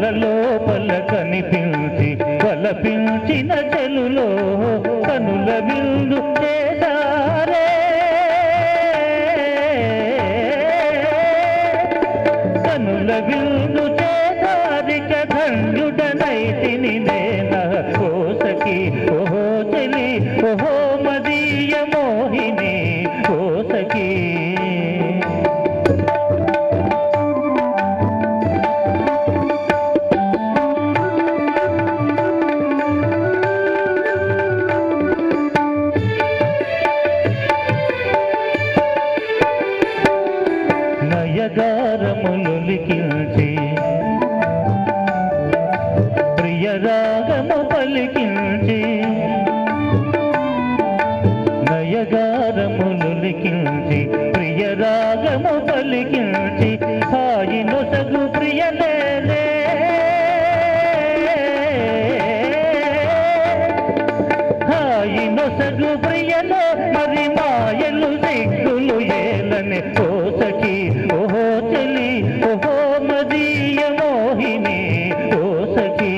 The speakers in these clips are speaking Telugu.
కలలోపల కనిపించి వలపించిన చెలులో కనుల విందు చేశారే కనుల విందు చేశారిక ధన్యుడనైతిని నేన కోసకి ఓహో చెలి ఓహో మదీయ మోహిని కోసకి నయగారములు లిఖించి ప్రియ రాగము పలికించి నయగారములు లిఖించి ప్రియ రాగము పలికించి హాయి నొసగు ప్రియలేలే హాయి నొసగు ప్రియలో మరి మాయలు సిగ్గులు ఏలని కోసకి ఓహో చెలి ఓహో మదీయ మోహిని కోసకి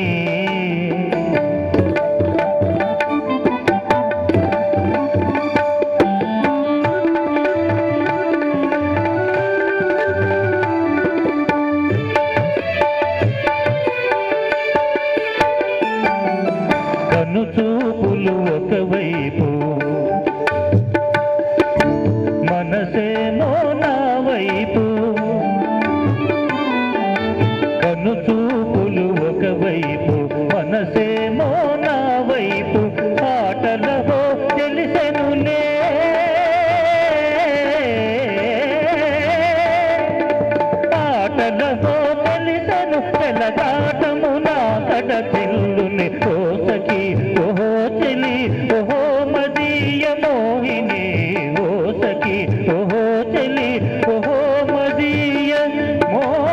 కను చూపులు ఒకవైపు మనసేమో నా వైపు కను చూపులు ఒకవైపు మనసేమో నా వైపు ఆటలహో తెలిసెనులే ఆటలహో తెలిసెను తెలగాటము నా కడ పిల్లుని కోసకి ఓహో చెలి ఓహో మదీయ మోహిని ఓసకి ఓహో చెలి ఓహో మదీయ మోహిని.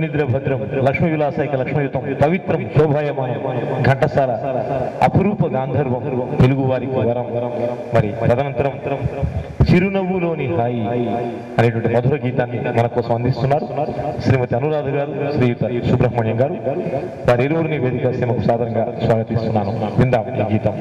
నిద్ర భద్రం లక్ష్మీ విలాసైక లక్ష్మీయుతం పవిత్రం శోభాయమానం ఘంటసాల అపురూప గాంధర్వం తెలుగు వారికి వరం. మరి తదనంతరం చిరునవ్వులోని హాయి అనేటువంటి మధుర గీతాన్ని మన కోసం అందిస్తున్నారు శ్రీమతి అనురాధ గారు, శ్రీయుత సుబ్రహ్మణ్యం గారు. వారి ఇరువురిని వేదిక సీమకు సాదరంగా స్వాగతిస్తున్నాను. విందాం ఈ గీతం.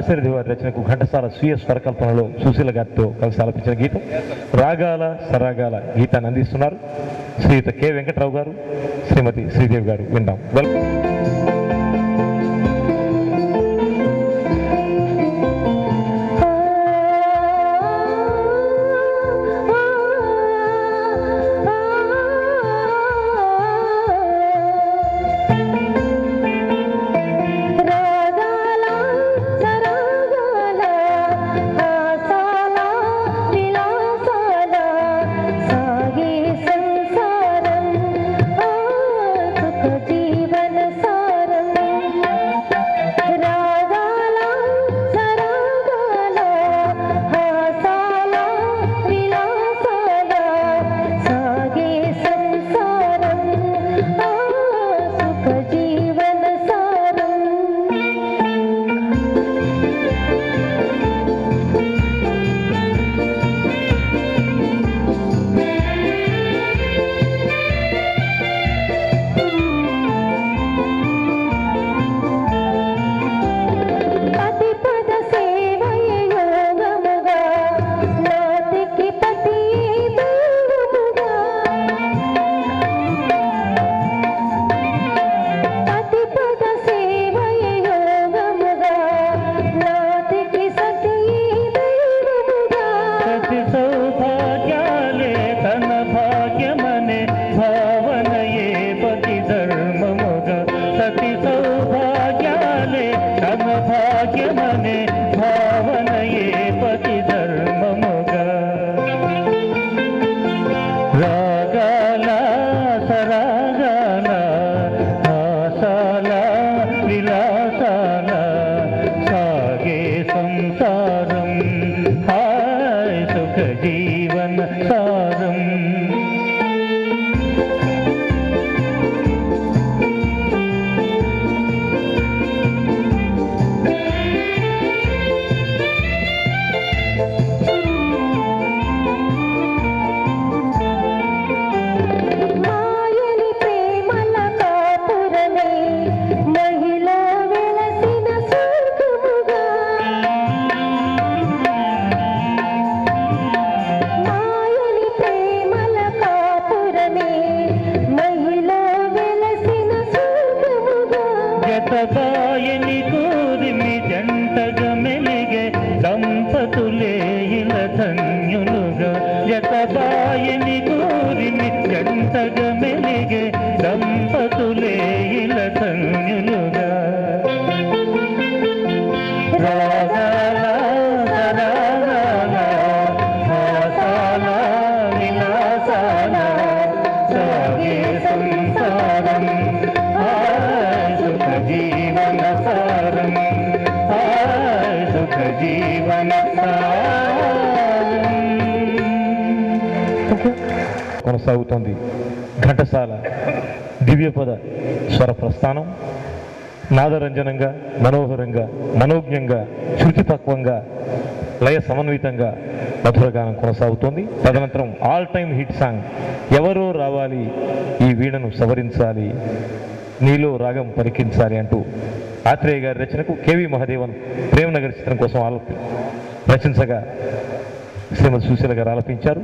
దాశరథి వారి రచనకు ఘంటసాల స్వీయ స్వరకల్పనలో సుశీల గారితో కలిసి ఆలపించిన గీతం రాగాల సరాగాల గీతాన్ని అందిస్తున్నారు శ్రీయుత కె వెంకట్రావు గారు, శ్రీమతి శ్రీదేవి గారు. విందాం. కొనసాగుతోంది ఘంటసాల దివ్యపద స్వర ప్రస్థానం. నాదరంజనంగా, మనోహరంగా, మనోజ్ఞంగా, శృతిపక్వంగా, లయ సమన్వితంగా మధురగానం కొనసాగుతోంది. తదనంతరం ఆల్ టైమ్ హిట్ సాంగ్ ఎవరో రావాలి, ఈ వీణను సవరించాలి, నీలో రాగం పలికించాలి అంటూ ఆత్రేయ గారి రచనకు కేవి మహాదేవన్ ప్రేమనగర్ చిత్రం కోసం రచించగా శ్రీమతి సుశీల గారు ఆలపించారు.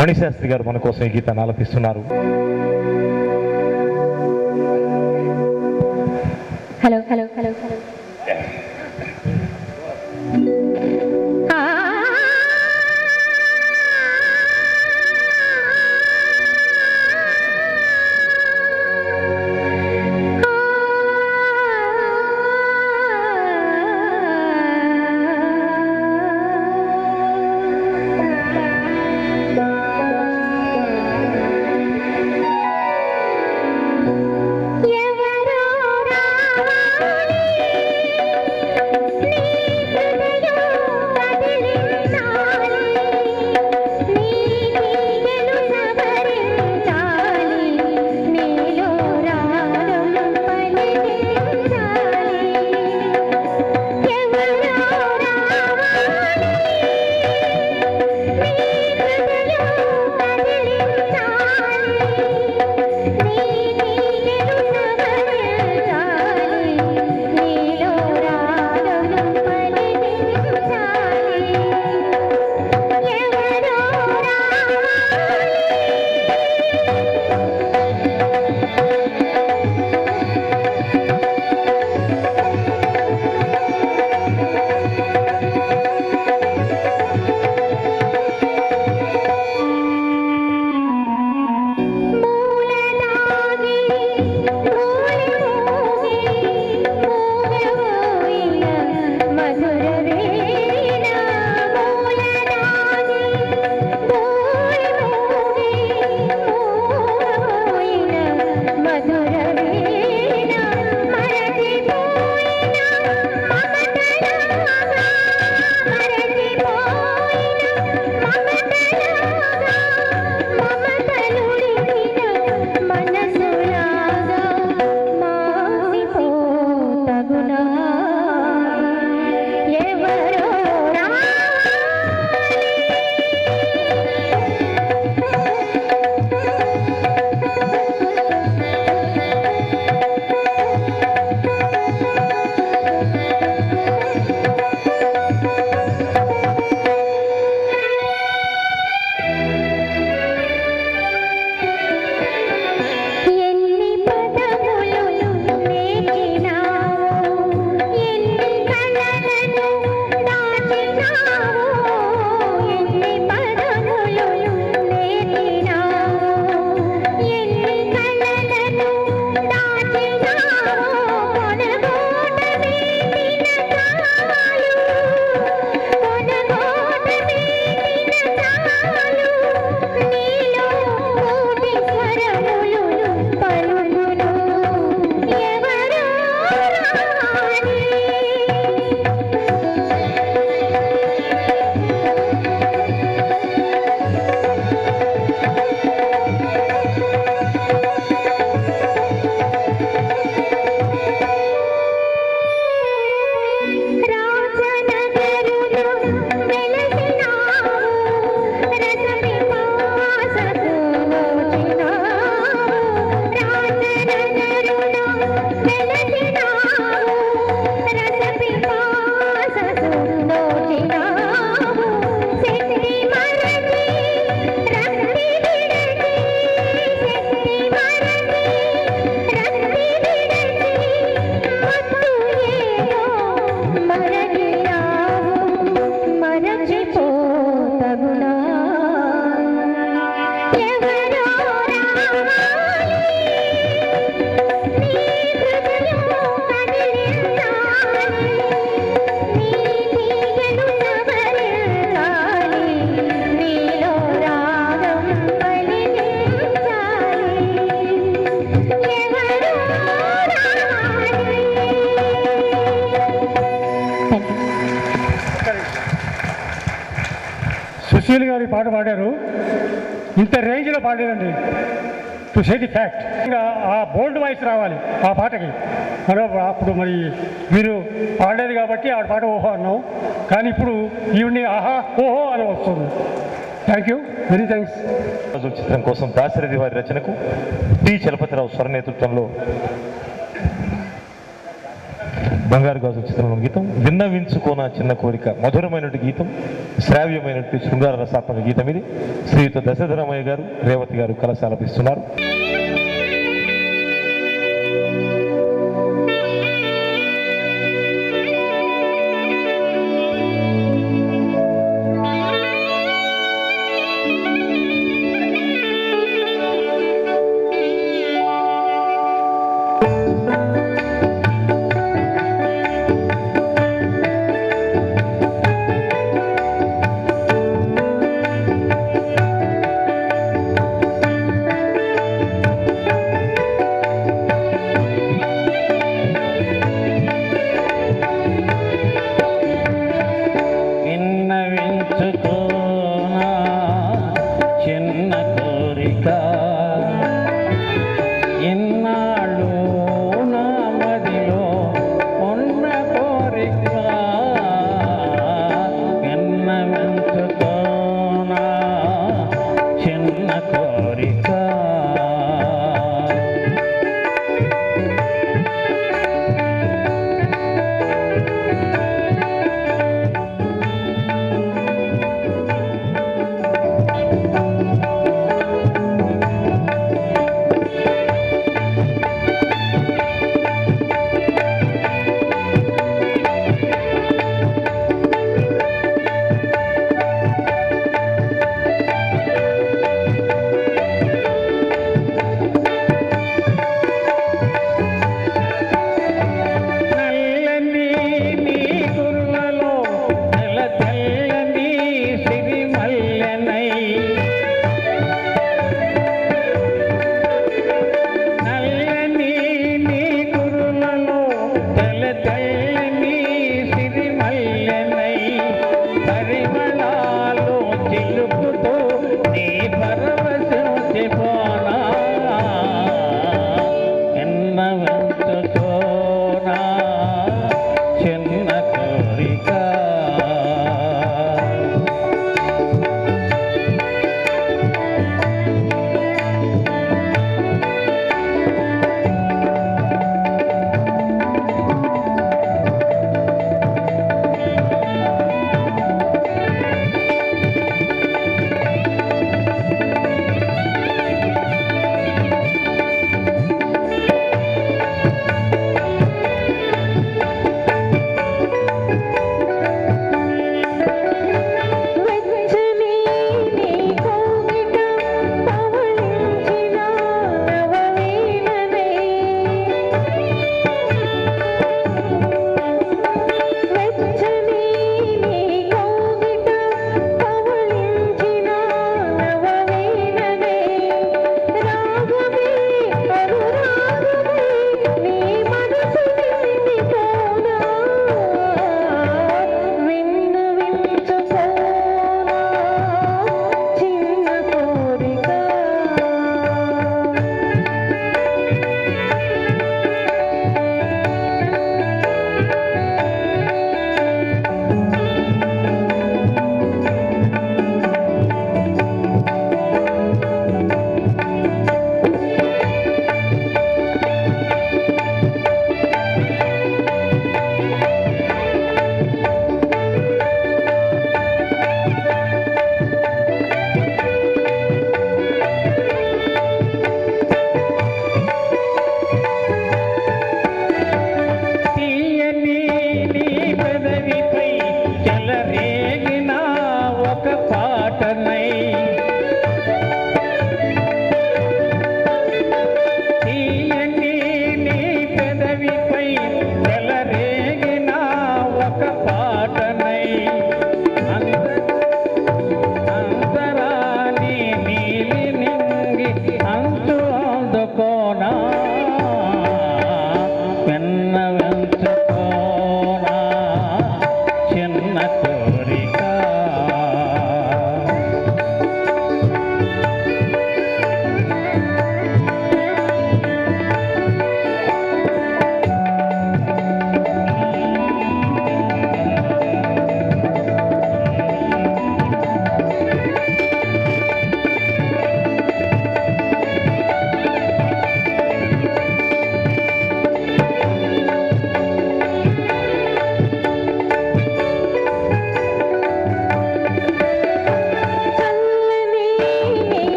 మణిశాస్త్రి గారు మన కోసం ఈ గీతాన్ని ఆలపిస్తున్నారు. హలో హలో హలో హలో ఎవరో రావాలి ఈ పాట పాడారు, ఇంత రేంజ్లో పాడలేదండి. టు సే ది ఫ్యాక్ట్, ఇంకా ఆ బోల్డ్ వాయిస్ రావాలి ఆ పాటకి. అప్పుడు మరి మీరు పాడలేదు కాబట్టి ఆ పాట ఓహో అన్నాం, కానీ ఇప్పుడు ఈవిడ్ని ఆహా ఓహో అని వస్తుంది. Thank you, very thanks. చిత్రం కోసం దాశరథి వారి రచనకు టి చలపతిరావు స్వర నేతృత్వంలో బంగారు గాజు చిత్రంలో గీతం విన్నవించుకోన చిన్న కోరిక, మధురమైనటువంటి గీతం, శ్రావ్యమైనటువంటి శృంగార రసాత్మక గీతం ఇది. శ్రీయుత దశరథరామయ్య గారు, రేవతి గారు కళాశాలపిస్తున్నారు.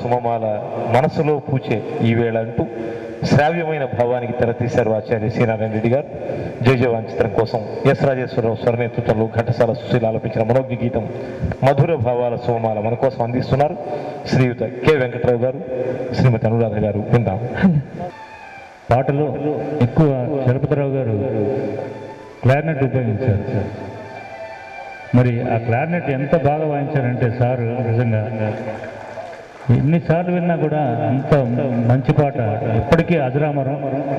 సుమమాల మనసులో పూచే ఈ వేళ అంటూ శ్రావ్యమైన భావానికి తెరతీశారు ఆచార్య శ్రీనారాయణ రెడ్డి గారు. జయజవాన్ చిత్రం కోసం ఎస్ రాజేశ్వరరావు స్వర నేతృత్వంలో ఘంటసాల సుశీల ఆలపించిన మనోజ్ఞ గీతం మధుర భావాల సుమమాల మన కోసం అందిస్తున్నారు శ్రీయుత కె వెంకటరావు గారు, శ్రీమతి అనురాధ గారు. విందాం. పాటలో ఎక్కువ చలపతిరావు గారు క్లారినెట్ ఉపయోగించారు సార్. మరి ఆ క్లారినెట్ ఎంత బాగా వాయించారంటే సార్ నిజంగా ఎన్నిసార్లు విన్నా కూడా అంత మంచి పాట ఎప్పటికీ అజరామరం.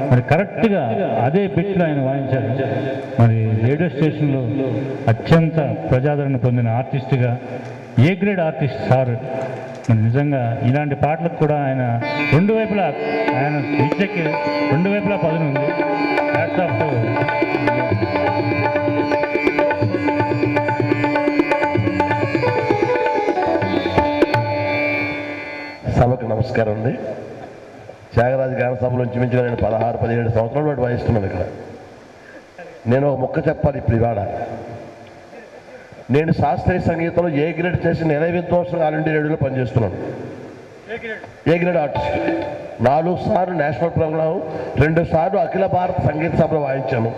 మరి కరెక్ట్గా అదే పిచ్లో ఆయన వాయించారు. మరి రేడియో స్టేషన్లో అత్యంత ప్రజాదరణ పొందిన ఆర్టిస్ట్గా ఏ గ్రేడ్ ఆర్టిస్ట్ సార్. మరి నిజంగా ఇలాంటి పాటలకు కూడా ఆయన రెండు వైపులా ఆయన విద్యకి రెండు వైపులా పదును ఉంది. హ్యాట్స్ ఆఫ్ టు సభకు నమస్కారం అండి. త్యాగరాజు గాన సభలో ఇంచుమించుగా నేను 16-17 సంవత్సరాల పాటు వాయిస్తున్నాను ఇక్కడ. నేను ఒక మొక్క చెప్పాలి ఇప్పుడు ఇవాళ. నేను శాస్త్రీయ సంగీతంలో ఏ గ్రేడ్ చేసి 8 సంవత్సరాలు ఆల్ ఇండియా రేడియోలో పనిచేస్తున్నాను. A grade artist. 4 సార్లు నేషనల్ ప్రోగ్రాం, 2 సార్లు అఖిల భారత సంగీత సభలో వాయించాను.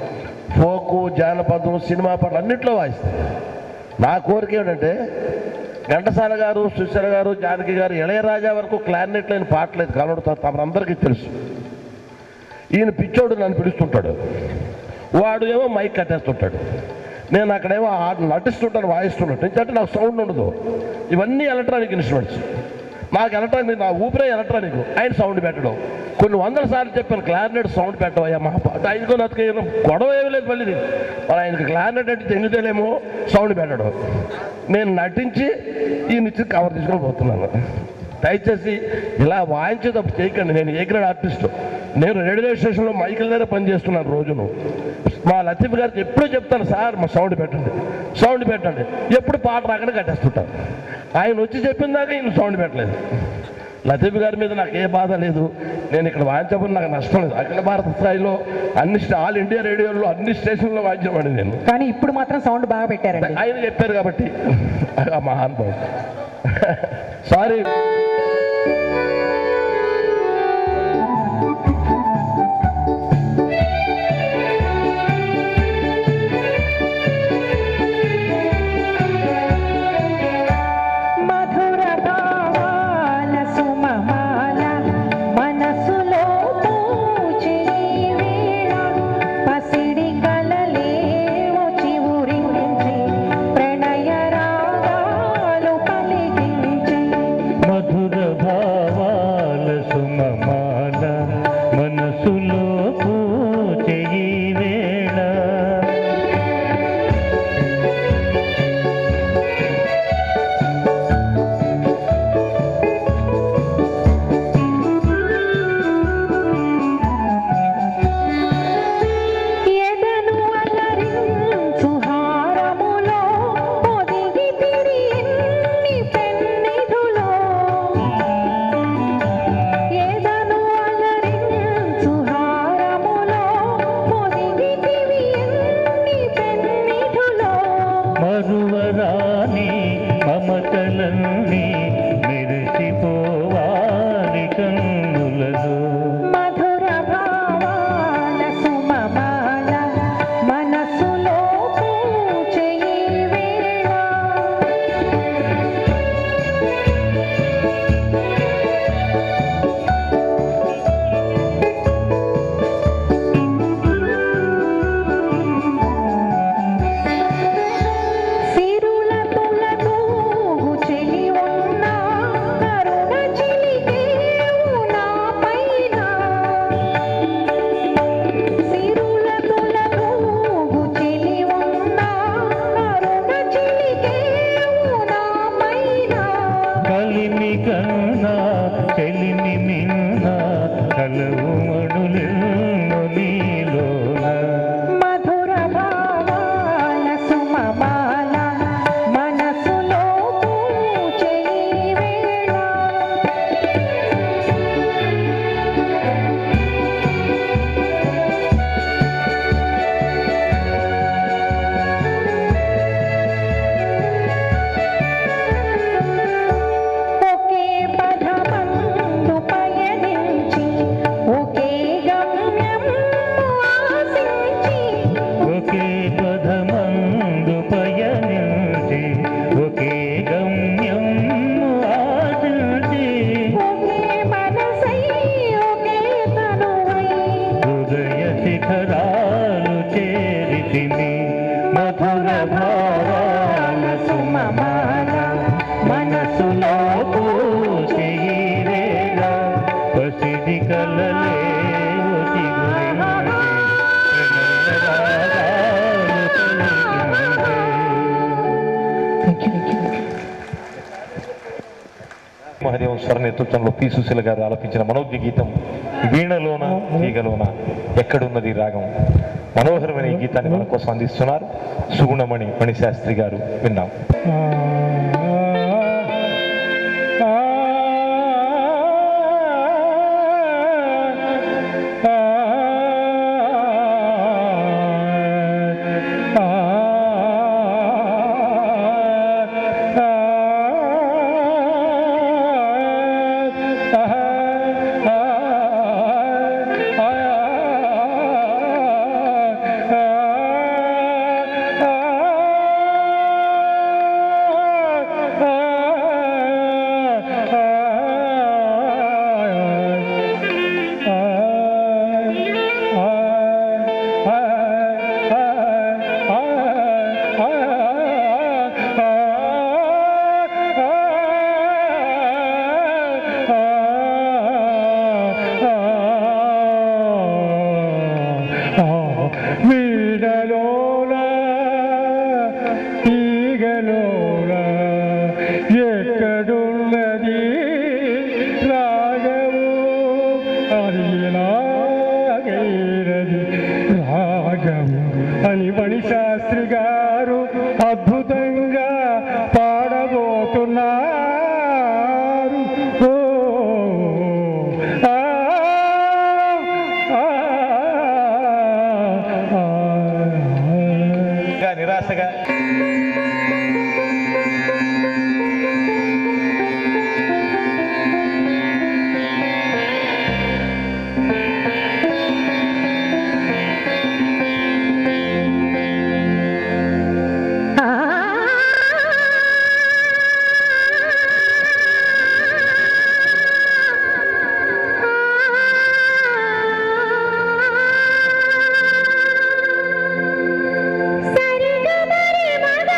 ఫోకు, జానపదం, సినిమా పాటలు అన్నింటిలో వాయిస్తాను. నా కోరిక ఏమిటంటే ఘంటసాల గారు, సుశీల గారు, జానకి గారు, ఇళయరాజా వరకు క్లారినెట్ లేని పాటలేదు కావడం తమరందరికీ తెలుసు. ఈయన పిచ్చోడు నన్ను పిలుస్తుంటాడు, వాడు ఏమో మైక్ కట్టేస్తుంటాడు, నేను అక్కడేమో నటిస్తుంటాను వాయిస్తున్నట్టు. ఎందుకంటే నాకు సౌండ్ ఉండదు. ఇవన్నీ ఎలక్ట్రానిక్ ఇన్స్ట్రుమెంట్స్. నాకు ఎలక్ట్రానిక్, నా ఊపిరే ఎలక్ట్రానిక్. ఆయన సౌండ్ పెట్టడం కొన్ని 100 సార్లు చెప్పాను, క్లారినెట్ సౌండ్ పెట్టవయ్యా మా పాట. ఆయనకో నాకు గొడవ ఏమీ లేదు. మళ్ళీ మరి ఆయనకు క్లారినెట్ అంటే తెంగితేనేమో సౌండ్ పెట్టడం. నేను నటించి ఈ నుంచి కవర్ తీసుకొని పోతున్నాను. దయచేసి ఇలా వాయించేటప్పుడు చేయకండి. నేను ఏ గ్రేడ్ ఆర్టిస్ట్. నేను రేడియో స్టేషన్లో మైకుల దగ్గర పనిచేస్తున్నాను రోజును. మా లతీఫ్ గారికి ఎప్పుడూ చెప్తాను, సార్ మా సౌండ్ పెట్టండి, సౌండ్ పెట్టండి. ఎప్పుడు పాట రాకనే కట్టేస్తుంటాను. ఆయన వచ్చి చెప్పిన దాకా ఈయన సౌండ్ పెట్టలేదు. లతీఫ్ గారి మీద నాకు ఏ బాధ లేదు. నేను ఇక్కడ వాయించబోని నాకు నష్టం లేదు. అఖిల భారత స్థాయిలో ఆల్ ఇండియా రేడియోలో అన్ని స్టేషన్లో వాయించబడి నేను. కానీ ఇప్పుడు మాత్రం సౌండ్ బాగా పెట్టారండి. ఆయన చెప్పారు కాబట్టి మహానుభావుడు. సారీ. మధుర ఒకే పదమందు పయనించి ఒకే గమ్యం ఆశించి హృదయ శిఖరాలు చేరితిమి మధుర భావాల సుమమాల మనసులో పూసేయివేళ పసిడి కలలే మహదేవం స్వర నేతృత్వంలో పి సుశీల గారు ఆలపించిన మనోజ్ఞ గీతం వీణలోన తీగలోన ఎక్కడున్నది రాగం. మనోహరమైన ఈ గీతాన్ని మన కోసం అందిస్తున్నారు సుగుణమణి మణిశాస్త్రి గారు. విన్నాం. అని మణిశాస్త్రి గారు అద్భుతంగా పాడబోతున్నారు. నిరాశగా సరిగమరి మగ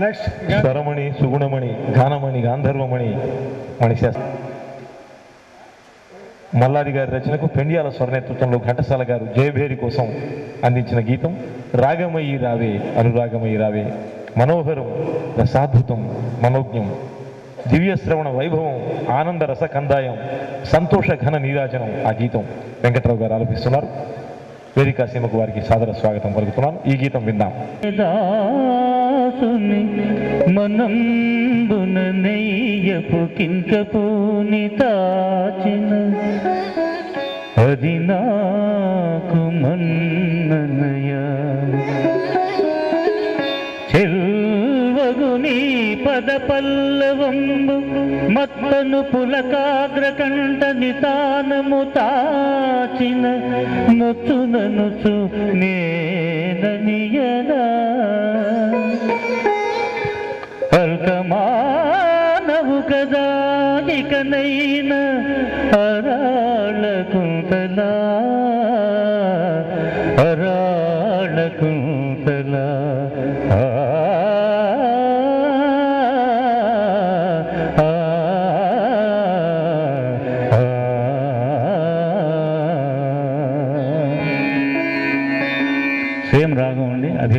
నెక్స్ట్ స్వరమణి, సుగుణమణి, గానమణి, గాంధర్వమణి, మణిశాస్త్రి మల్లాది గారి రచనకు పెండియాల స్వరనేతృత్వంలో ఘంటసాల గారు జయభేరి కోసం అందించిన గీతం రాగమయి రావే అనురాగమయి రావే. మనోహరం, రసాద్భుతం, మనోజ్ఞం, దివ్యశ్రవణ వైభవం, ఆనంద రస కందాయం, సంతోష ఘన నీరాజనం. ఆ గీతం వెంకట్రావు గారు ఆలపిస్తున్నారు. వేదికా సీమకు వారికి సాదర స్వాగతం పలుకుతున్నాను. ఈ గీతం విందాం. మనంబున నెయ్యపు కింకపూని తాచిన అది నాకు మన్ననయా చెల్వగుని పద పల్లవంబు మత్తను పులకాగ్రకంఠ నితానము తాచిన నొచ్చుననుచు నేననియదా అల్కమానవు కదా ఇకనైన అరాళ కుంతలా అరాళ కుంతలా సేమ్ రాగం అండి అది.